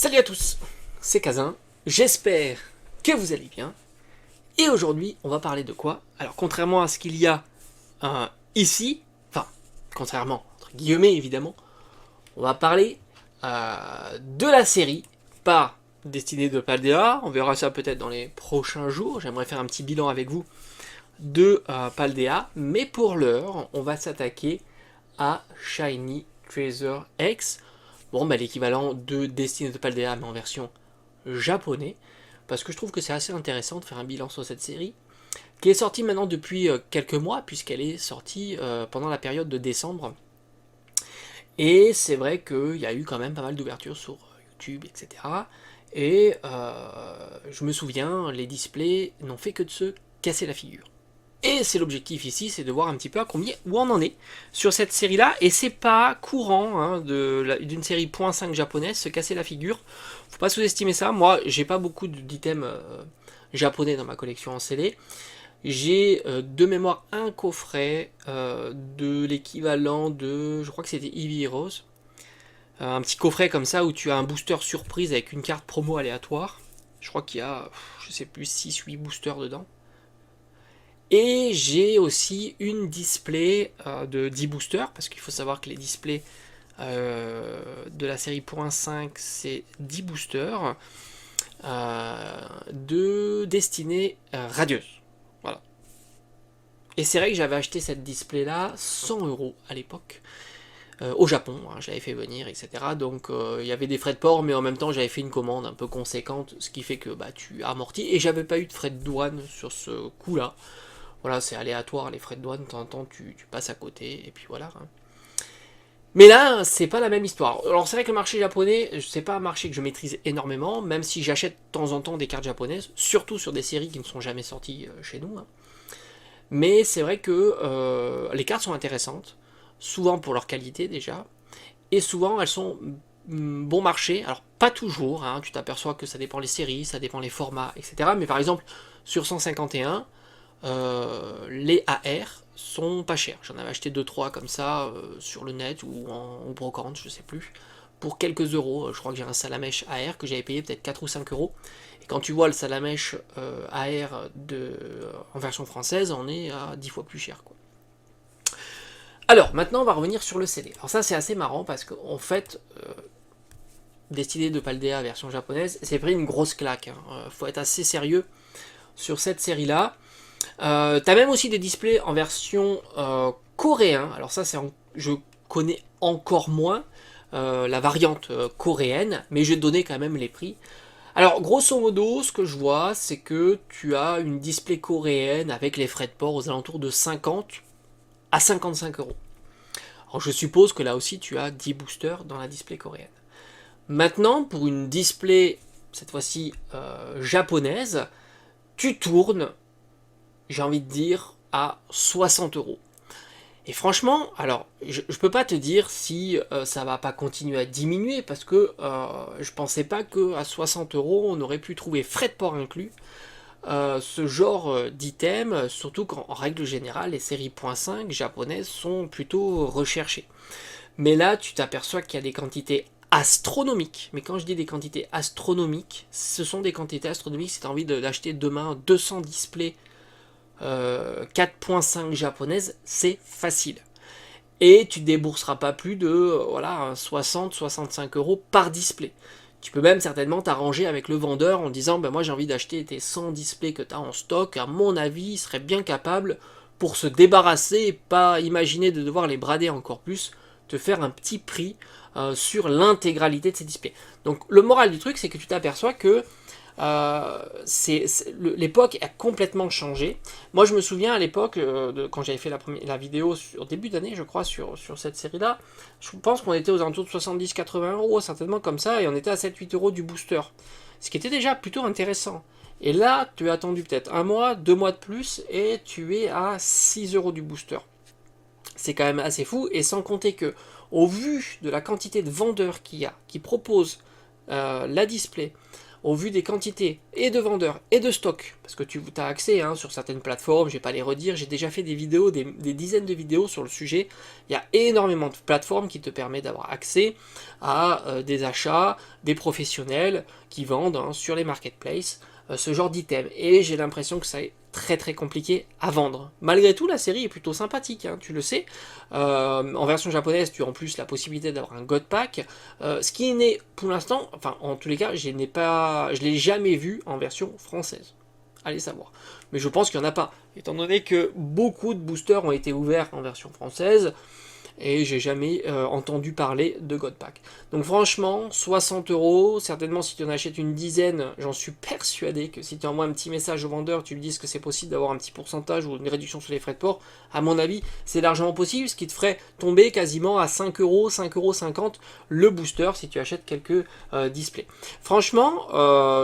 Salut à tous, c'est Kazin, j'espère que vous allez bien. Et aujourd'hui, on va parler de quoi? Alors, contrairement à ce qu'il y a ici, enfin, contrairement, entre guillemets évidemment, on va parler de la série, pas Destinée de Paldea, on verra ça peut-être dans les prochains jours, j'aimerais faire un petit bilan avec vous de Paldea, mais pour l'heure, on va s'attaquer à Shiny Treasure X, bon, bah, l'équivalent de Destiny de Paldea, mais en version japonais, parce que je trouve que c'est assez intéressant de faire un bilan sur cette série, qui est sortie maintenant depuis quelques mois, puisqu'elle est sortie pendant la période de décembre. Et c'est vrai qu'il y a eu quand même pas mal d'ouvertures sur YouTube, etc. Et je me souviens, les displays n'ont fait que de se casser la figure. Et c'est l'objectif ici, c'est de voir un petit peu à combien où on en est sur cette série-là. Et c'est pas courant hein, d'une série .5 japonaise se casser la figure. Faut pas sous-estimer ça. Moi, j'ai pas beaucoup d'items japonais dans ma collection en CD. J'ai de mémoire un coffret de l'équivalent de, je crois que c'était Eevee Heroes. Un petit coffret comme ça où tu as un booster surprise avec une carte promo aléatoire. Je crois qu'il y a, je sais plus, 6-8 boosters dedans. Et j'ai aussi une display de 10 boosters, parce qu'il faut savoir que les displays de la série .5, c'est 10 boosters de destinée radieuse. Voilà. Et c'est vrai que j'avais acheté cette display là 100 € à l'époque. Au Japon, hein, j'avais fait venir, etc. Donc il y avait des frais de port, mais en même temps j'avais fait une commande un peu conséquente, ce qui fait que bah, tu amortis. Et j'avais pas eu de frais de douane sur ce coup-là. Voilà, c'est aléatoire, les frais de douane, de temps en temps, tu passes à côté, et puis voilà. Hein. Mais là, c'est pas la même histoire. Alors c'est vrai que le marché japonais, c'est pas un marché que je maîtrise énormément, même si j'achète de temps en temps des cartes japonaises, surtout sur des séries qui ne sont jamais sorties chez nous. Hein. Mais c'est vrai que les cartes sont intéressantes, souvent pour leur qualité déjà, et souvent elles sont bon marché. Alors pas toujours, hein, tu t'aperçois que ça dépend les séries, ça dépend les formats, etc. Mais par exemple, sur 151, les AR sont pas chers. J'en avais acheté 2-3 comme ça sur le net ou en brocante, je sais plus, pour quelques euros. Je crois que j'ai un Salamèche AR que j'avais payé peut-être 4 ou 5 €. Et quand tu vois le Salamèche AR en version française, on est à 10 fois plus cher. Quoi. Alors, maintenant, on va revenir sur le CD. Alors ça, c'est assez marrant parce qu'en fait, Destinée de Paldea version japonaise, c'est pris une grosse claque. Hein. Faut être assez sérieux sur cette série-là. T'as même aussi des displays en version coréen. Alors ça, je connais encore moins la variante coréenne, mais je vais te donner quand même les prix. Alors, grosso modo, ce que je vois, c'est que tu as une display coréenne avec les frais de port aux alentours de 50 à 55 €. Alors, je suppose que là aussi, tu as 10 boosters dans la display coréenne. Maintenant, pour une display, cette fois-ci japonaise, tu tournes, j'ai envie de dire, à 60 €. Et franchement, alors, je peux pas te dire si ça va pas continuer à diminuer, parce que je pensais pas qu'à 60 € on aurait pu trouver frais de port inclus, ce genre d'item, surtout qu'en règle générale, les séries .5 japonaises sont plutôt recherchées. Mais là, tu t'aperçois qu'il y a des quantités astronomiques. Mais quand je dis des quantités astronomiques, ce sont des quantités astronomiques si tu as envie d'acheter demain 200 displays 4.5 japonaises, c'est facile. Et tu ne débourseras pas plus de 60-65 € par display. Tu peux même certainement t'arranger avec le vendeur en disant ben moi j'ai envie d'acheter tes 100 displays que tu as en stock, à mon avis il serait bien capable pour se débarrasser et pas imaginer de devoir les brader encore plus, te faire un petit prix sur l'intégralité de ces displays. Donc le moral du truc c'est que tu t'aperçois que l'époque a complètement changé. Moi, je me souviens à l'époque, quand j'avais fait la vidéo au début d'année, je crois, sur cette série-là, je pense qu'on était aux alentours de 70-80 €, certainement comme ça, et on était à 7-8 € du booster. Ce qui était déjà plutôt intéressant. Et là, tu as attendu peut-être un mois, 2 mois de plus, et tu es à 6 € du booster. C'est quand même assez fou, et sans compter que, au vu de la quantité de vendeurs qu'il y a, qui proposent la display, au vu des quantités et de vendeurs et de stocks, parce que tu as accès sur certaines plateformes, je vais pas les redire, j'ai déjà fait des vidéos, des dizaines de vidéos sur le sujet, il y a énormément de plateformes qui te permettent d'avoir accès à des achats, des professionnels qui vendent sur les marketplaces, ce genre d'items, et j'ai l'impression que ça est très très compliqué à vendre. Malgré tout, la série est plutôt sympathique, tu le sais. En version japonaise, tu as en plus la possibilité d'avoir un God Pack, ce qui n'est pour l'instant, enfin en tous les cas, je l'ai jamais vu en version française. Allez savoir. Mais je pense qu'il n'y en a pas, étant donné que beaucoup de boosters ont été ouverts en version française, et j'ai jamais entendu parler de God Pack. Donc franchement, 60 euros, certainement si tu en achètes une dizaine, j'en suis persuadé que si tu envoies un petit message au vendeur, tu lui dis que c'est possible d'avoir un petit pourcentage ou une réduction sur les frais de port, à mon avis, c'est largement possible, ce qui te ferait tomber quasiment à 5 euros, 5,50 € le booster si tu achètes quelques displays. Franchement,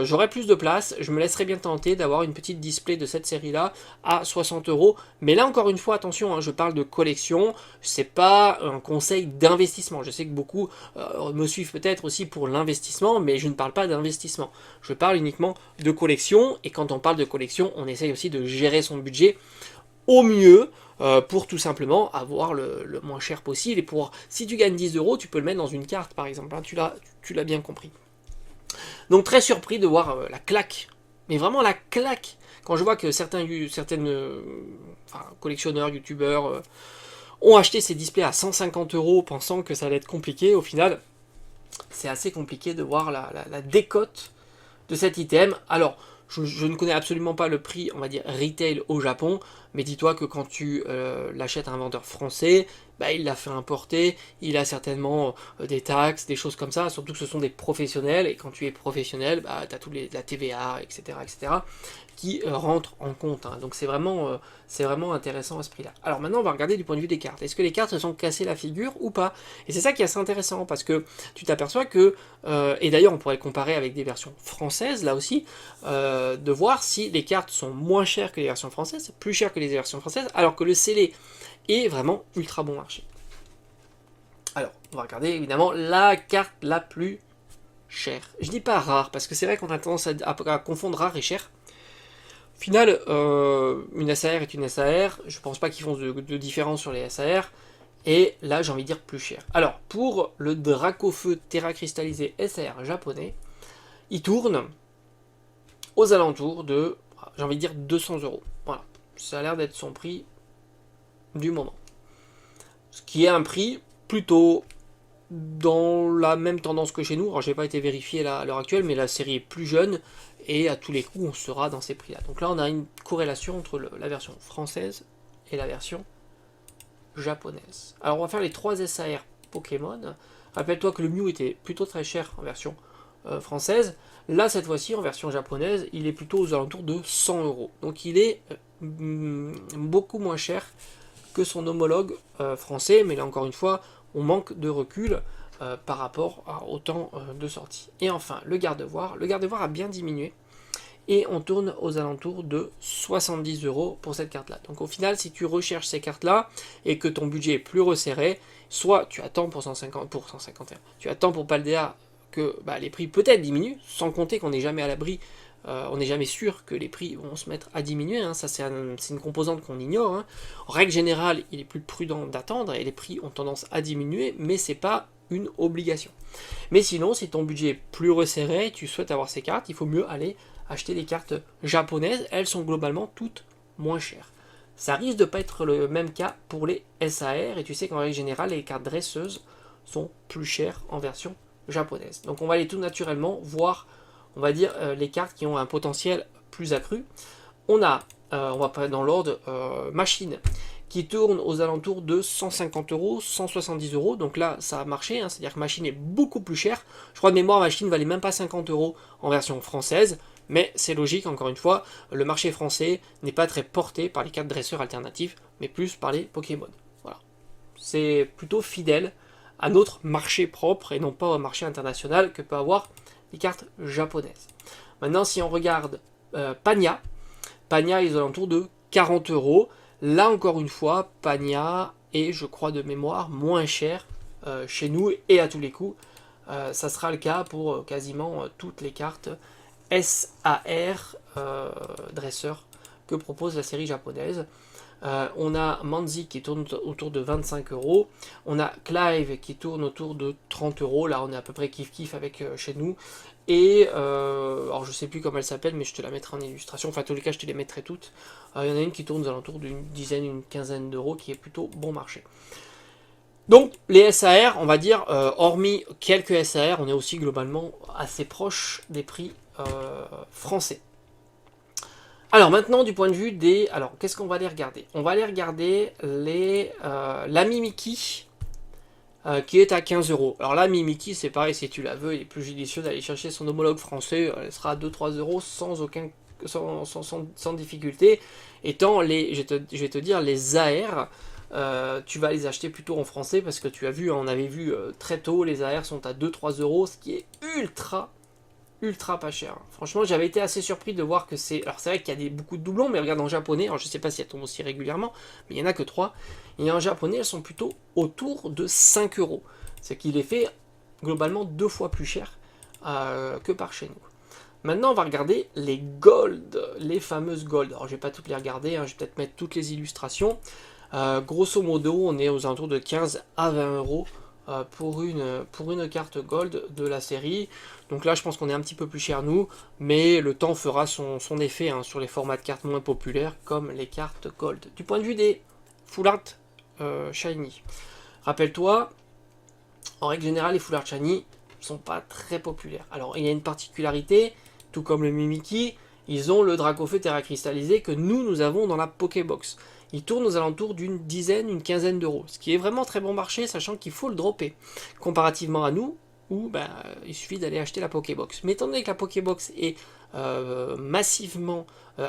j'aurais plus de place, je me laisserais bien tenter d'avoir une petite display de cette série-là à 60 euros, mais là encore une fois, attention, je parle de collection, c'est pas un conseil d'investissement. Je sais que beaucoup me suivent peut-être aussi pour l'investissement, mais je ne parle pas d'investissement. Je parle uniquement de collection, et quand on parle de collection, on essaye aussi de gérer son budget au mieux pour tout simplement avoir le moins cher possible, et pour, si tu gagnes 10 euros, tu peux le mettre dans une carte par exemple, tu l'as bien compris. Donc très surpris de voir la claque, mais vraiment la claque, quand je vois que certaines collectionneurs, youtubeurs, ont acheté ces displays à 150 euros pensant que ça allait être compliqué. Au final, c'est assez compliqué de voir la décote de cet item. Alors, je ne connais absolument pas le prix, on va dire, retail au Japon, mais dis-toi que quand tu l'achètes à un vendeur français, il l'a fait importer, il a certainement des taxes, des choses comme ça, surtout que ce sont des professionnels, et quand tu es professionnel, tu as tous la TVA, etc., qui rentrent en compte. Donc c'est vraiment intéressant à ce prix-là. Alors maintenant, on va regarder du point de vue des cartes. Est-ce que les cartes se sont cassées la figure ou pas? Et c'est ça qui est assez intéressant, parce que tu t'aperçois que, et d'ailleurs on pourrait le comparer avec des versions françaises, là aussi, de voir si les cartes sont moins chères que les versions françaises, plus chères que les versions françaises, alors que le scellé est vraiment ultra bon marché. Alors, on va regarder évidemment la carte la plus chère. Je dis pas rare, parce que c'est vrai qu'on a tendance à confondre rare et cher. Au final, une SAR est une SAR, je pense pas qu'ils font de différence sur les SAR, et là j'ai envie de dire plus cher. Alors, pour le Dracofeu Terra cristallisé SAR japonais, il tourne aux alentours de, j'ai envie de dire 200 euros. Voilà, ça a l'air d'être son prix du moment. Ce qui est un prix plutôt dans la même tendance que chez nous. Alors, j'ai pas été vérifié à l'heure actuelle, mais la série est plus jeune, et à tous les coups, on sera dans ces prix-là. Donc là, on a une corrélation entre la version française et la version japonaise. Alors, on va faire les 3 SAR Pokémon. Rappelle-toi que le Mew était plutôt très cher en version française. Là, cette fois-ci, en version japonaise, il est plutôt aux alentours de 100 euros. Donc, il est beaucoup moins cher que son homologue français, mais là, encore une fois, on manque de recul par rapport au temps de sortie. Et enfin, le garde-voir. Le garde-voir a bien diminué, et on tourne aux alentours de 70 euros pour cette carte-là. Donc au final, si tu recherches ces cartes-là, et que ton budget est plus resserré, soit tu attends pour 151, tu attends pour Paldea que les prix peut-être diminuent, sans compter qu'on n'est jamais à l'abri, on n'est jamais sûr que les prix vont se mettre à diminuer, ça c'est une composante qu'on ignore. En règle générale, il est plus prudent d'attendre, et les prix ont tendance à diminuer, mais c'est pas une obligation. Mais sinon, si ton budget est plus resserré, tu souhaites avoir ces cartes, il faut mieux aller acheter des cartes japonaises, elles sont globalement toutes moins chères. Ça risque de ne pas être le même cas pour les SAR, et tu sais qu'en règle générale, les cartes dresseuses sont plus chères en version japonaise. Donc on va aller tout naturellement voir, on va dire, les cartes qui ont un potentiel plus accru. On va parler dans l'ordre machine, qui tourne aux alentours de 150 euros, 170 euros. Donc là, ça a marché, c'est-à-dire que machine est beaucoup plus chère. Je crois de mémoire, machine valait même pas 50 euros en version française. Mais c'est logique, encore une fois, le marché français n'est pas très porté par les cartes dresseurs alternatives, mais plus par les Pokémon. Voilà. C'est plutôt fidèle à notre marché propre, et non pas au marché international que peut avoir les cartes japonaises. Maintenant, si on regarde Pagna est aux alentours de 40 euros. Là, encore une fois, Pagna est, je crois de mémoire, moins cher chez nous, et à tous les coups. Ça sera le cas pour quasiment toutes les cartes SAR dresseur que propose la série japonaise. On a Manzi qui tourne autour de 25 euros. On a Clive qui tourne autour de 30 euros. Là, on est à peu près kiff-kiff avec chez nous. Et alors je sais plus comment elle s'appelle, mais je te la mettrai en illustration. Enfin, en tous les cas, je te les mettrai toutes. Il y en a une qui tourne aux alentours d'une dizaine, une quinzaine d'euros, qui est plutôt bon marché. Donc, les SAR, on va dire, hormis quelques SAR, on est aussi globalement assez proche des prix français. Alors maintenant, du point de vue des... Alors, qu'est-ce qu'on va aller regarder? On va aller regarder l'ami Mickey, qui est à 15 euros. Alors là, Mickey, c'est pareil, si tu la veux, il est plus judicieux d'aller chercher son homologue français. Elle sera à 2-3 euros sans difficulté. Étant je vais te dire, les AR, tu vas les acheter plutôt en français, parce que tu as vu, on avait vu très tôt, les AR sont à 2-3 euros, ce qui est ultra pas cher. Franchement, j'avais été assez surpris de voir que c'est... Alors c'est vrai qu'il y a beaucoup de doublons, mais regarde en japonais, alors je sais pas si elles tombent aussi régulièrement, mais il n'y en a que 3. Et en japonais, elles sont plutôt autour de 5 euros. Ce qui les fait globalement 2 fois plus cher que par chez nous. Maintenant, on va regarder les gold, les fameuses gold. Alors je vais pas toutes les regarder, je vais peut-être mettre toutes les illustrations. Grosso modo, on est aux alentours de 15 à 20 euros pour une carte gold de la série. Donc là, je pense qu'on est un petit peu plus cher nous, mais le temps fera son effet sur les formats de cartes moins populaires, comme les cartes gold. Du point de vue des full art shiny, rappelle-toi, en règle générale, les full art shiny sont pas très populaires. Alors, il y a une particularité, tout comme le Mimikyu, ils ont le Dracofeu Terra cristallisé que nous avons dans la Pokébox. Il tourne aux alentours d'une dizaine, une quinzaine d'euros, ce qui est vraiment très bon marché, sachant qu'il faut le dropper, comparativement à nous, où il suffit d'aller acheter la Pokébox. Mais étant donné que la Pokébox est massivement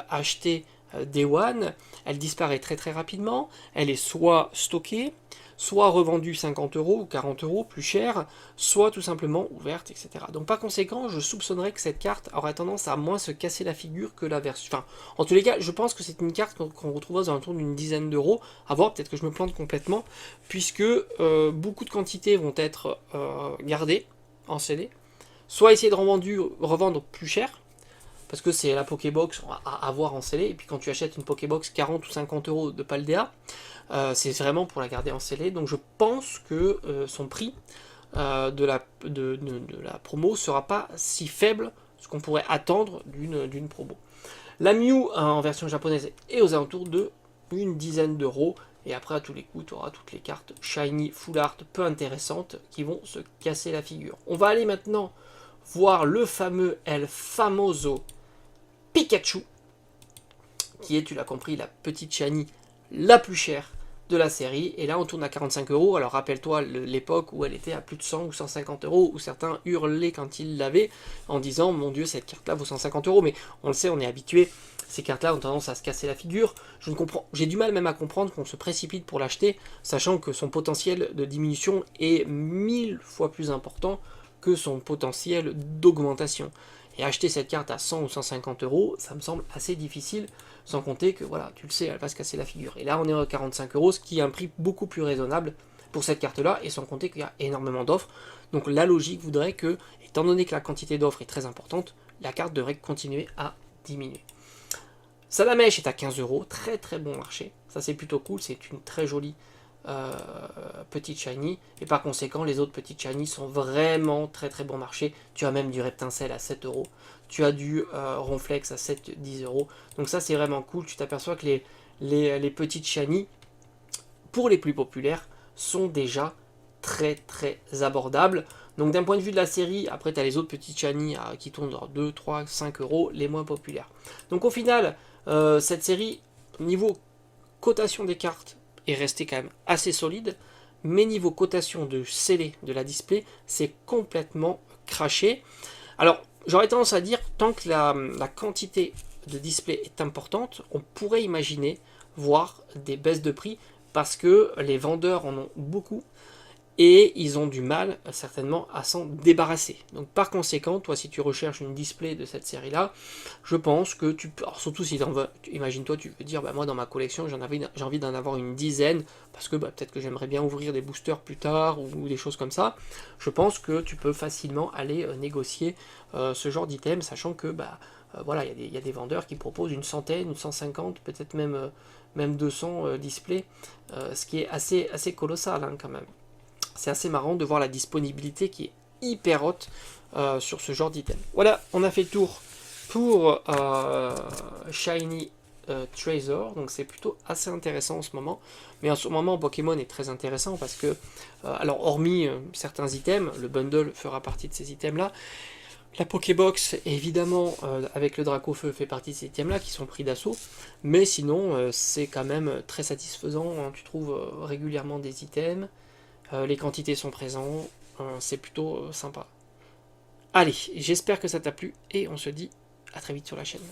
achetée Day One, elle disparaît très très rapidement, elle est soit stockée, soit revendue 50 euros ou 40 euros plus cher, soit tout simplement ouverte, etc. Donc par conséquent, je soupçonnerais que cette carte aurait tendance à moins se casser la figure que la version. Enfin, en tous les cas, je pense que c'est une carte qu'on retrouvera aux alentours d'une dizaine d'euros. À voir, peut-être que je me plante complètement, puisque beaucoup de quantités vont être gardées en CD, soit essayer de revendre plus cher, parce que c'est la Pokébox à avoir en scellé, et puis quand tu achètes une Pokébox 40 ou 50 euros de Paldea, c'est vraiment pour la garder en scellé, donc je pense que son prix de la promo sera pas si faible, ce qu'on pourrait attendre d'une promo. La Mew en version japonaise est aux alentours de une dizaine d'euros, et après à tous les coups tu auras toutes les cartes shiny, full art, peu intéressantes, qui vont se casser la figure. On va aller maintenant voir le fameux El Famoso Pikachu, qui est, tu l'as compris, la petite shiny la plus chère de la série, et là on tourne à 45 euros. Alors rappelle-toi l'époque où elle était à plus de 100 ou 150 euros, où certains hurlaient quand ils l'avaient en disant mon dieu, cette carte là vaut 150 euros, mais on le sait, on est habitué, ces cartes là ont tendance à se casser la figure. J'ai du mal même à comprendre qu'on se précipite pour l'acheter, sachant que son potentiel de diminution est 1000 fois plus important que son potentiel d'augmentation. Et acheter cette carte à 100 ou 150 euros, ça me semble assez difficile, sans compter que, voilà, tu le sais, elle va se casser la figure. Et là, on est à 45 euros, ce qui est un prix beaucoup plus raisonnable pour cette carte-là, et sans compter qu'il y a énormément d'offres. Donc la logique voudrait que, étant donné que la quantité d'offres est très importante, la carte devrait continuer à diminuer. Salamèche est à 15 euros, très très bon marché. Ça, c'est plutôt cool, c'est une très jolie petite shiny, et par conséquent les autres petites shiny sont vraiment très très bon marché. Tu as même du Reptincelle à 7 euros, tu as du Ronflex à 7-10 euros, donc ça c'est vraiment cool. Tu t'aperçois que les petites shiny, pour les plus populaires, sont déjà très très abordables. Donc d'un point de vue de la série, après tu as les autres petites shiny qui tournent dans 2, 3, 5 euros, les moins populaires. Donc au final, cette série, niveau cotation des cartes, est resté quand même assez solide, mais niveau cotation de scellé de la display, c'est complètement craché. Alors, j'aurais tendance à dire, tant que la quantité de display est importante, on pourrait imaginer voir des baisses de prix, parce que les vendeurs en ont beaucoup, et ils ont du mal certainement à s'en débarrasser. Donc par conséquent, toi si tu recherches une display de cette série là, je pense que tu peux, alors surtout si imagine-toi tu veux dire bah moi dans ma collection j'ai envie d'en avoir une dizaine, parce que bah, peut-être que j'aimerais bien ouvrir des boosters plus tard, ou des choses comme ça, je pense que tu peux facilement aller négocier ce genre d'item, sachant que bah, voilà, il y a des vendeurs qui proposent une centaine, une 150, peut-être même 200 displays, ce qui est assez colossal hein, quand même. C'est assez marrant de voir la disponibilité qui est hyper haute sur ce genre d'item. Voilà, on a fait le tour pour Shiny Treasure, donc c'est plutôt assez intéressant en ce moment. Mais en ce moment, Pokémon est très intéressant parce que, alors hormis certains items, le bundle fera partie de ces items-là. La Pokébox, évidemment, avec le Dracofeu, fait partie de ces items-là qui sont pris d'assaut. Mais sinon, c'est quand même très satisfaisant. Hein, tu trouves régulièrement des items. Les quantités sont présentes, c'est plutôt sympa. Allez, j'espère que ça t'a plu et on se dit à très vite sur la chaîne.